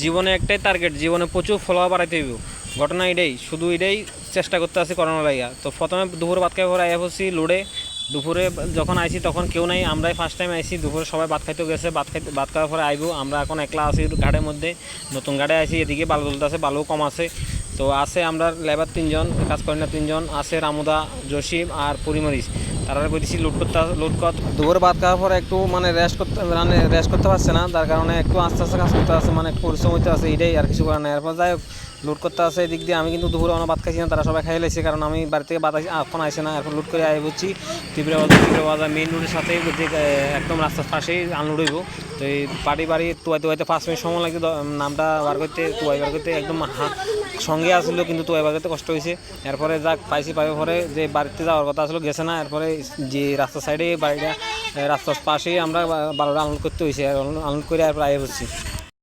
জীবনে একটাই টার্গেট, জীবনে প্রচুর ফলোয়ার বাড়াইতে হইব। ঘটনা এটাই, শুধু এটাই চেষ্টা করতে আসি করোনা লাইয়া। তো প্রথমে দুপুরে ভাত খাই পরে আইয়া পড়ছি লোডে। দুপুরে যখন আইছি তখন কেউ নাই, আমরাই ফার্স্ট টাইম আইছি। দুপুরে সবাই ভাত খাইতে গেছে, ভাত খাওয়ার পরে আইবো। আমরা এখন একলা আছি ঘাটের মধ্যে, নতুন ঘাটে আইছি। এদিকে বালু তুলতে আছে, বালু কম আছে। তো আছে আমরা লেবার 3 জন, কাজ করি না 3 জন আছে, রামুদা, জসিম আর পরিমরিচ। তারা কইতেছি লোড কর। দুপুরে ভাত খাওয়ার পরে একটু মানে রেস্ট করতে পারছে না, তার কারণে একটু আস্তে আস্তে কাজ করতে আছে, মানে একটু পরিশ্রম হইতে আছে, এটাই আর কিছু করার নেই। এরপর যাই হোক লুট করতে আছে এদিক দিয়ে। আমি কিন্তু দুপুরে অনেক ভাত খাইছি না, তারা সবাই খাই লাইছে, কারণ আমি বাড়ি থেকে ভাত এখন আইসে না। এরপর লুট করে আই বুঝছি ত্রিপুরা বাজার মেইন রোডের সাথে একদম রাস্তার পাশেই আনলোড হইব। তো এই বাড়ি তুয়াইতে 5 মিনিট সময় লাগছে নামটা বার করতে, তুয়াই বার করতে। একদম সঙ্গে আসলো কিন্তু তুয়াই বার করতে কষ্ট হয়েছে। এরপরে যাক পাইবার পরে যে বাড়িতে যাওয়ার কথা আসলে গেছে না। এরপরে যে রাস্তার সাইডে বাড়িটা রাস্তার পাশেই আমরা বারোটা আনলোড করতে হয়েছে, আনলোড করে এরপর আই বুঝছি।